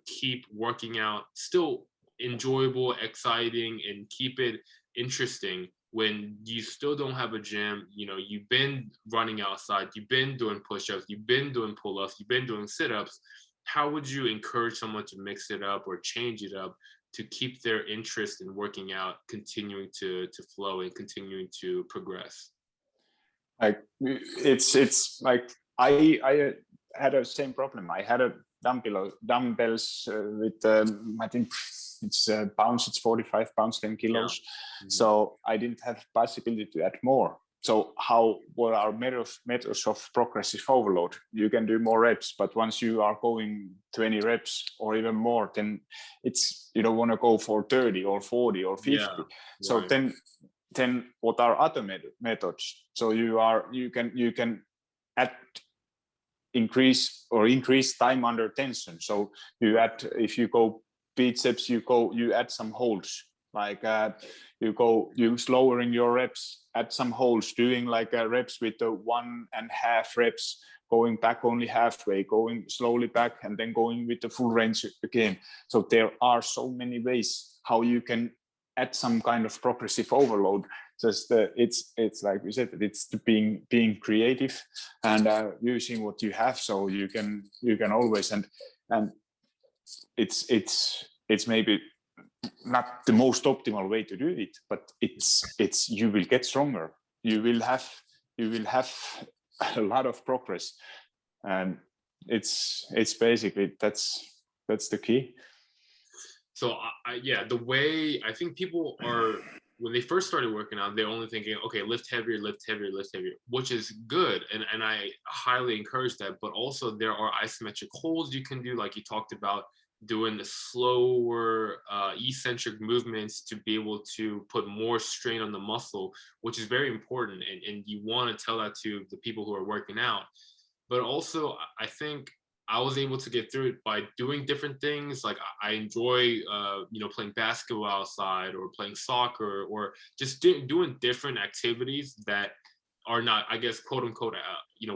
keep working out still enjoyable, exciting, and keep it interesting when you still don't have a gym? You've been running outside, you've been doing push-ups, you've been doing pull-ups, you've been doing sit-ups. How would you encourage someone to mix it up or change it up to keep their interest in working out continuing to flow and continuing to progress? Like it's like I had a same problem. I had a dumbbells with I think it's pounds. It's 45 pounds, 10 kilos. Yeah. So I didn't have possibility to add more. So what are methods of progressive overload? You can do more reps, but once you are going 20 reps or even more, then you don't want to go for 30 or 40 or 50. Yeah, so right. Then what are other methods? So you can increase time under tension. So if you go biceps, you add some holds. Like you slowing your reps, add some holds, doing like reps with the 1.5 reps, going back only halfway, going slowly back, and then going with the full range again. So there are so many ways how you can add some kind of progressive overload just it's like we said, it's being creative and using what you have, so you can always and it's maybe not the most optimal way to do it, but it's you will get stronger, you will have a lot of progress, and it's basically that's the key. So yeah, the way I think people are, when they first started working out, they're only thinking, okay, lift heavier, lift heavier, lift heavier, which is good. And I highly encourage that. But also there are isometric holds you can do, like you talked about, doing the slower eccentric movements to be able to put more strain on the muscle, which is very important. And you want to tell that to the people who are working out. But also, I think I was able to get through it by doing different things. Like I enjoy, playing basketball outside, or playing soccer, or just doing different activities that are not, I guess, quote unquote,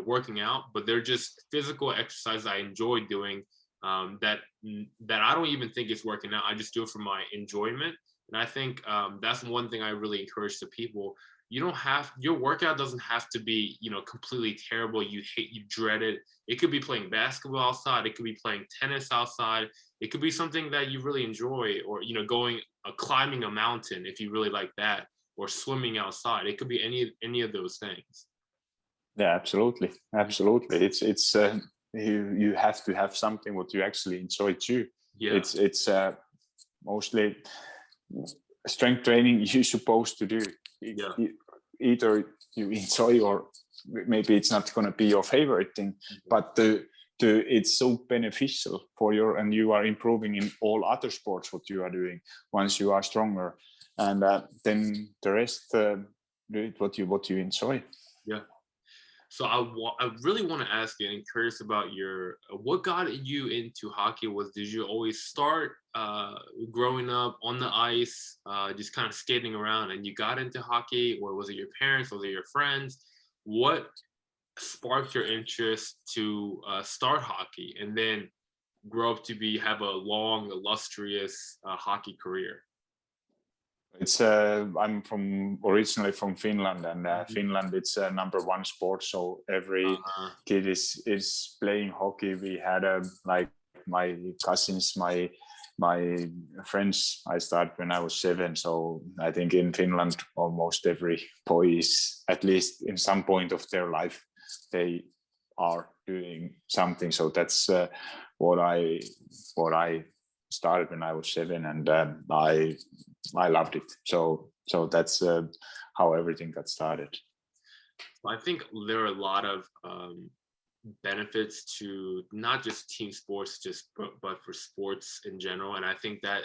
working out, but they're just physical exercise I enjoy doing. That I don't even think is working out. I just do it for my enjoyment. And I think that's one thing I really encourage to people. Your workout doesn't have to be, completely terrible. You dread it. It could be playing basketball outside. It could be playing tennis outside. It could be something that you really enjoy, or, going climbing a mountain if you really like that, or swimming outside. It could be any of those things. Yeah, absolutely. It's you have to have something what you actually enjoy too. Yeah. It's mostly strength training you're supposed to do. Yeah. Either you enjoy, or maybe it's not going to be your favorite thing, but it's so beneficial for and you are improving in all other sports what you are doing once you are stronger, and then the rest do it what you enjoy. Yeah. So I really want to ask you, and curious about what got you into hockey. Did you always start growing up on the ice, just kind of skating around, and you got into hockey, or was it your parents, was it your friends? What sparked your interest to start hockey and then grow up to have a long, illustrious hockey career? It's I'm originally from Finland, and Finland, it's a number one sport. So every kid is playing hockey. We had like my cousins, my friends. I started when I was 7. So I think in Finland, almost every boy is, at least in some point of their life, they are doing something. So that's what I started when I was 7, and I loved it. So that's how everything got started. I think there are a lot of benefits to not just team sports, but for sports in general. And I think that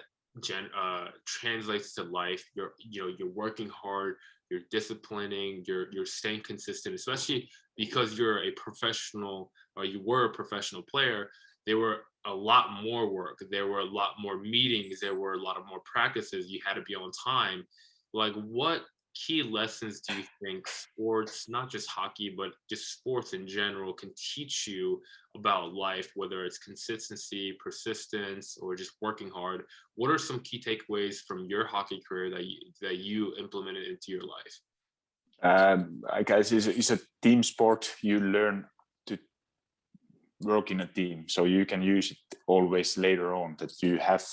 translates to life. You're working hard, you're disciplining, you're staying consistent, especially because you're a professional, or you were a professional player. There were a lot more work. There were a lot more meetings. There were a lot of more practices. You had to be on time. Like, what key lessons do you think sports, not just hockey, but just sports in general, can teach you about life, whether it's consistency, persistence, or just working hard? What are some key takeaways from your hockey career that you implemented into your life? I guess it's a team sport. You learn to work in a team, so you can use it always later on. That you have,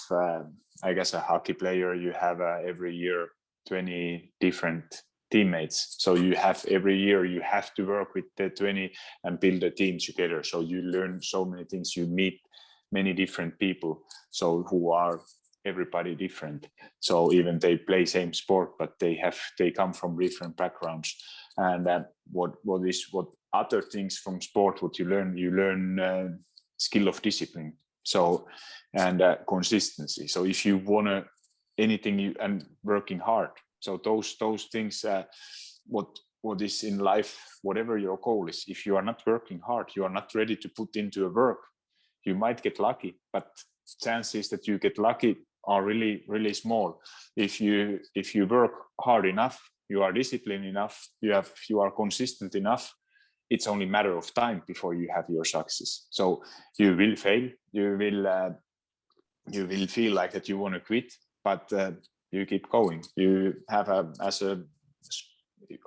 I guess, a hockey player, you have every year 20 different teammates. So you have every year you have to work with the 20 and build a team together. So you learn so many things. You meet many different people, so who are everybody different. So even they play same sport, but they come from different backgrounds. And what other things from sport, what you learn skill of discipline. So, and consistency. So if you want anything and working hard. So those things, what is in life, whatever your goal is, if you are not working hard, you are not ready to put into a work, you might get lucky, but chances that you get lucky are really, really small. If you work hard enough, you are disciplined enough, you are consistent enough, it's only a matter of time before you have your success. So you will fail, you will feel like that you want to quit, but you keep going. You have as a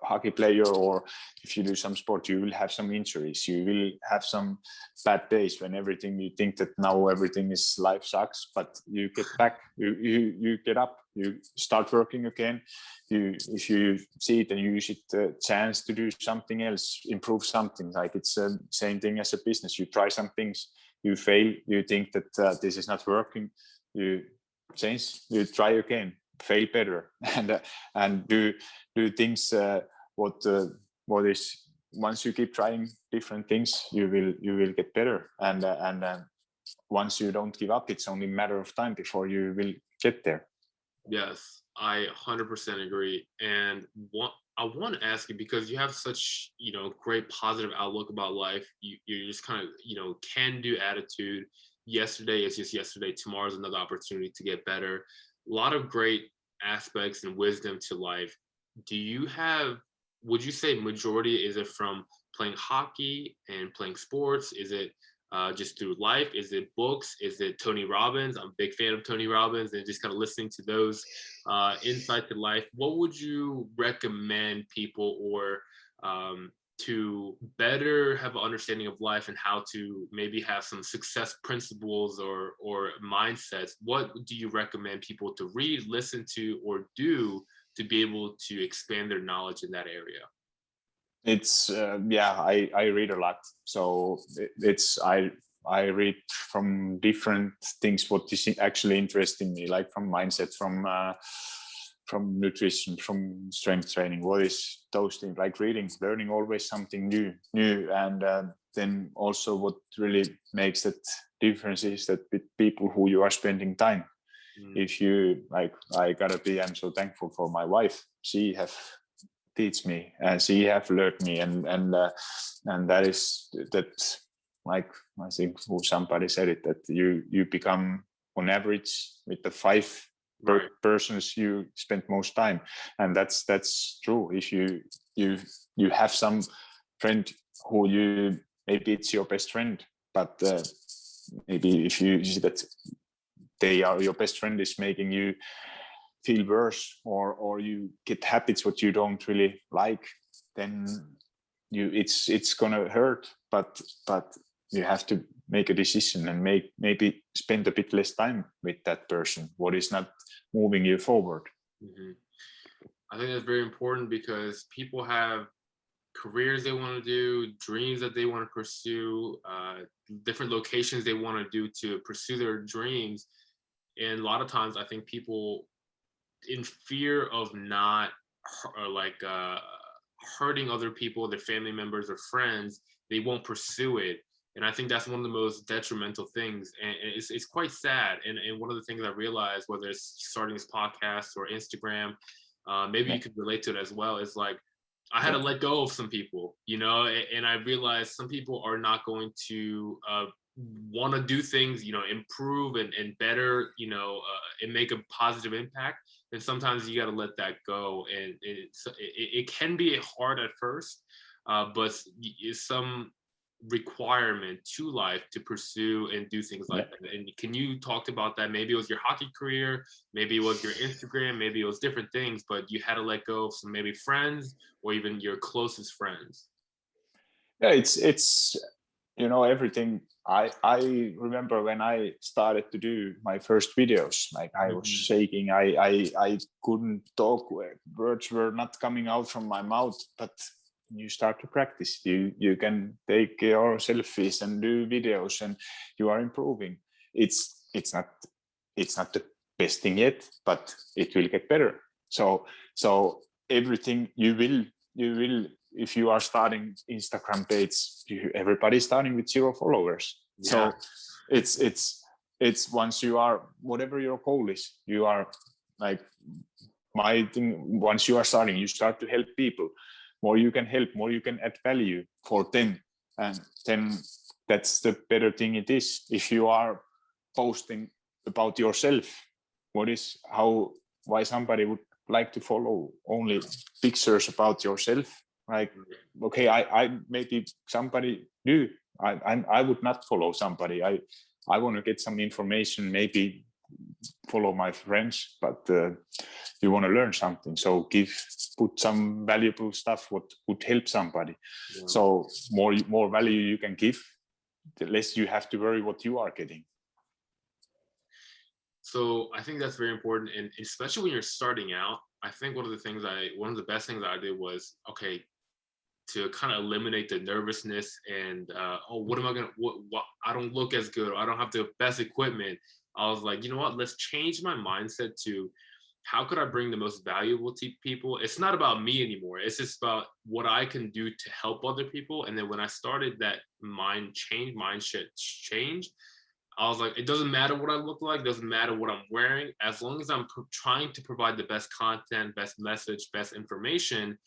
hockey player, or if you do some sport, you will have some injuries, you will have some bad days when everything, you think that now everything is, life sucks, but you get back, you get up, you start working again. If you see it and you use it chance to do something else, improve something. Like it's the same thing as a business. You try some things, you fail, you think that this is not working, you change, you try again, fail better, and do things what is, once you keep trying different things, you will get better, and once you don't give up, it's only a matter of time before you will get there. Yes, I 100% agree. And I want to ask you, because you have such, great positive outlook about life. You're just kind of, can-do attitude. Yesterday is just yesterday. Tomorrow's another opportunity to get better. A lot of great aspects and wisdom to life. Would you say majority, is it from playing hockey and playing sports? Is it just through life? Is it books? Is it Tony Robbins? I'm a big fan of Tony Robbins, and just kind of listening to those insights to life. What would you recommend people, or to better have an understanding of life and how to maybe have some success principles or mindsets? What do you recommend people to read, listen to, or do to be able to expand their knowledge in that area? It's I read a lot, so it's I read from different things what is actually interesting me, like from mindset, from nutrition, from strength training. What is those things, like reading, learning always something new, and then also what really makes that difference is that with people who you are spending time. If you, like, I'm so thankful for my wife. She have teach me, and she have learned me, and that is that, like, I think somebody said it, that you become on average with the 5 persons you spend most time, and that's true. If you have some friend who you, maybe it's your best friend, but maybe if you see that they are your best friend is making you feel worse, or you get habits what you don't really like, then it's gonna hurt, but you have to make a decision and maybe spend a bit less time with that person what is not moving you forward. Mm-hmm. I think that's very important, because people have careers they want to do, dreams that they want to pursue, different locations they want to do to pursue their dreams. And a lot of times I think people, in fear of not hurting other people, their family members or friends, they won't pursue it. And I think that's one of the most detrimental things. And it's quite sad. And one of the things I realized, whether it's starting this podcast or Instagram, maybe you could relate to it as well, is like, I had to let go of some people, and I realized some people are not going to want to do things, improve and better, and make a positive impact. And sometimes you got to let that go. And it can be hard at first, but it's some requirement to life to pursue and do things like that. And can you talk about that? Maybe it was your hockey career, maybe it was your Instagram, maybe it was different things, but you had to let go of some maybe friends or even your closest friends. Yeah, it's everything. I remember when I started to do my first videos, like I was shaking, I couldn't talk, words were not coming out from my mouth, but you start to practice, you can take your selfies and do videos, and you are improving. It's not the best thing yet, but it will get better. So everything you will if you are starting Instagram page, everybody's starting with 0 followers. So it's once you are, whatever your goal is, you are like my thing, once you are starting, you start to help people. More you can help, more you can add value for them, and then that's the better thing it is. If you are posting about yourself, why somebody would like to follow only pictures about yourself? Like, okay, I maybe somebody do. I would not follow somebody. I want to get some information, maybe follow my friends, but you want to learn something. So put some valuable stuff what would help somebody. Yeah. So more value you can give, the less you have to worry what you are getting. So I think that's very important, and especially when you're starting out. I think one of the best things I did was, okay, to kind of eliminate the nervousness and what am I gonna, what I don't look as good, or I don't have the best equipment. I was like, you know what, let's change my mindset to how could I bring the most valuable to people. It's not about me anymore, it's just about what I can do to help other people. And then when I started that mindset change, I was like, it doesn't matter what I look like, doesn't matter what I'm wearing, as long as I'm trying to provide the best content, best message, best information.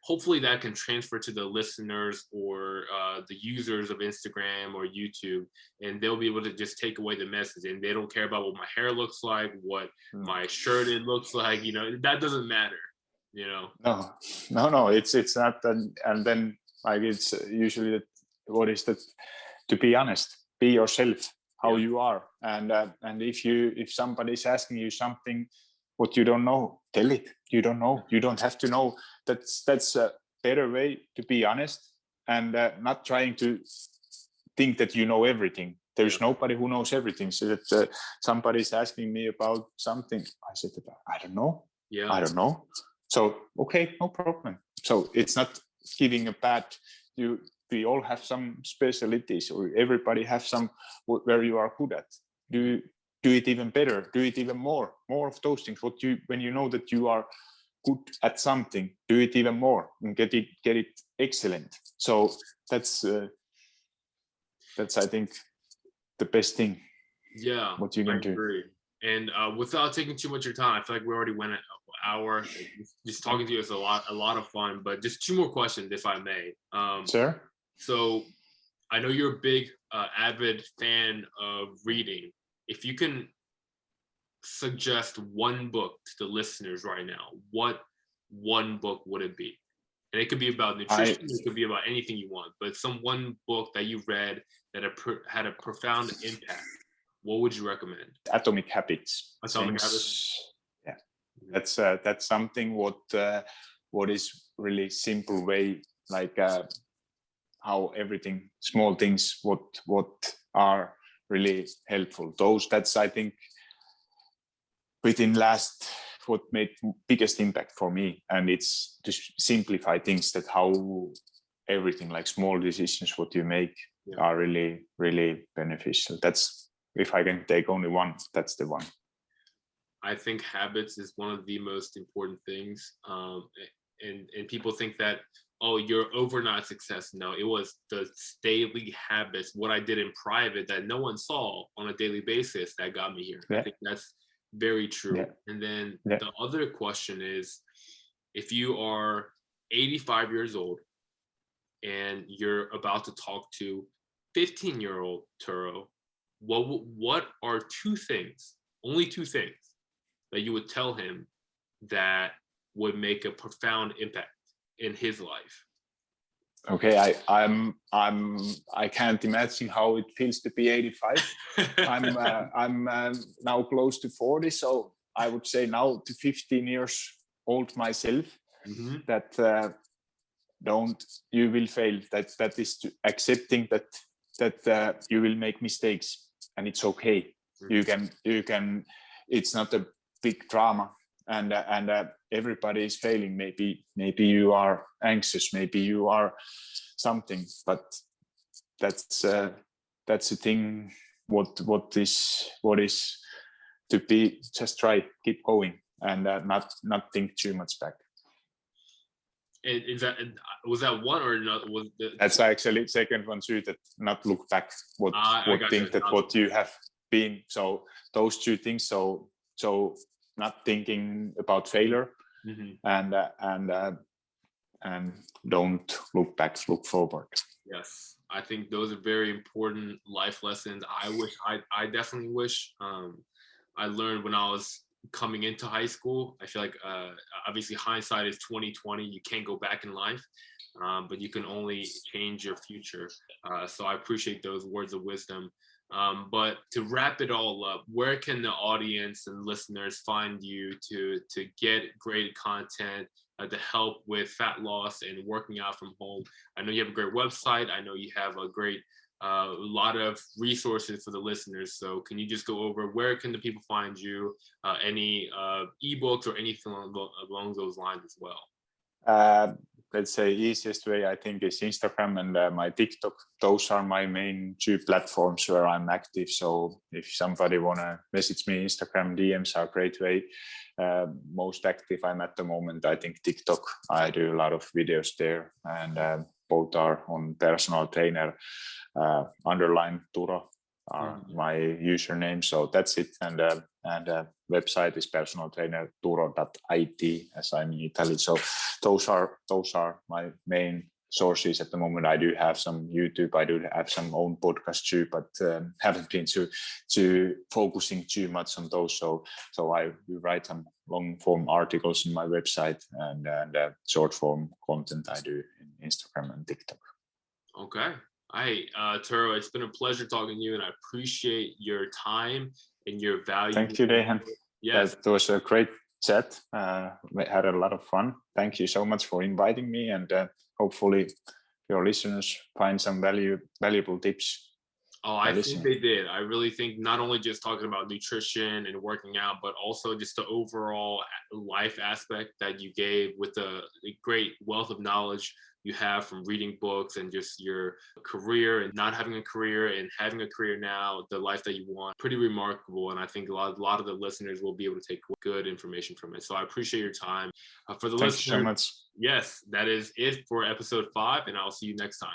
Hopefully that can transfer to the listeners or the users of Instagram or YouTube, and they'll be able to just take away the message, and they don't care about what my hair looks like, what my shirt looks like, you know, that doesn't matter, you know. No, it's not. And then like it's usually that, what is that, to be honest, be yourself, how you are, and if somebody's asking you something what you don't know, tell it. You don't know, you don't have to know. That's a better way to be honest, and not trying to think that you know everything. There's nobody who knows everything. So that somebody's asking me about something, I said, I don't know. I don't know. So okay, no problem. So it's not giving a bad. We all have some specialties, or everybody has some where you are good at. Do it even better, do it even more of those things. When you know that you are good at something, do it even more and get it excellent. So that's I think the best thing. Yeah, what you can do. Agree. And without taking too much of your time, I feel like we already went an hour. Just talking to you is a lot of fun. But just two more questions, if I may. Sure. So I know you're a big avid fan of reading. If you can suggest one book to the listeners right now, what one book would it be? And it could be about nutrition, it could be about anything you want, but one book that you read that had a profound impact. What would you recommend? Atomic Habits. Atomic Habits. Yeah, that's something what is really simple way, like how everything, small things, what are really helpful. That's I think within last, what made biggest impact for me, and it's to simplify things, that how everything, like small decisions what you make are really, really beneficial. That's, if I can take only one, that's the one. I think habits is one of the most important things, and people think that, oh, you're overnight success. No, it was the daily habits, what I did in private that no one saw on a daily basis, that got me here. I think that's very true. And then the other question is, if you are 85 years old and you're about to talk to 15-year-old Turo, what are two things, only two things, that you would tell him that would make a profound impact in his life? Okay, I can't imagine how it feels to be 85. I'm now close to 40, so I would say now to 15 years old myself, that you will fail. That is to accepting that you will make mistakes, and it's okay. You can. It's not a big drama. And everybody is failing. Maybe you are anxious, maybe you are something, but that's a thing. What is to be? Just try, keep going, and not think too much back. Was that one or not? That's actually second one too. That not look back. What think that what you have been. So those two things. So not thinking about failure, and don't look back, look forward. Yes, I think those are very important life lessons. I definitely wish I learned when I was coming into high school. I feel like obviously hindsight is 2020. You can't go back in life, but you can only change your future. So I appreciate those words of wisdom. But to wrap it all up, where can the audience and listeners find you to get great content to help with fat loss and working out from home? I know you have a great website. I know you have a great lot of resources for the listeners. So can you just go over where can the people find you? Any ebooks or anything along those lines as well? Let's say easiest way, I think, is Instagram and my TikTok. Those are my main two platforms where I'm active. So if somebody wanna message me, Instagram DMs are a great way. Most active I'm at the moment, I think TikTok. I do a lot of videos there, and both are on personal trainer underline Turo are my username. So that's it. And website is personal trainer turo.it, as I'm in Italy. So those are my main sources at the moment. I do have some YouTube, I do have some own podcast too, but haven't been too focusing too much on those. So I write some long form articles in my website, and short form content I do in Instagram and TikTok. Okay. Turo, it's been a pleasure talking to you, and I appreciate your time and your value. Thank you, Daehan. Yes. That was a great chat. We had a lot of fun. Thank you so much for inviting me, and hopefully your listeners find some valuable tips. Oh, I think they did. I really think not only just talking about nutrition and working out, but also just the overall life aspect that you gave with the great wealth of knowledge you have from reading books and just your career and not having a career and having a career now, the life that you want. Pretty remarkable. And I think a lot of the listeners will be able to take good information from it. So I appreciate your time. For the listeners, thank you so much. Yes, that is it for episode 5, and I'll see you next time.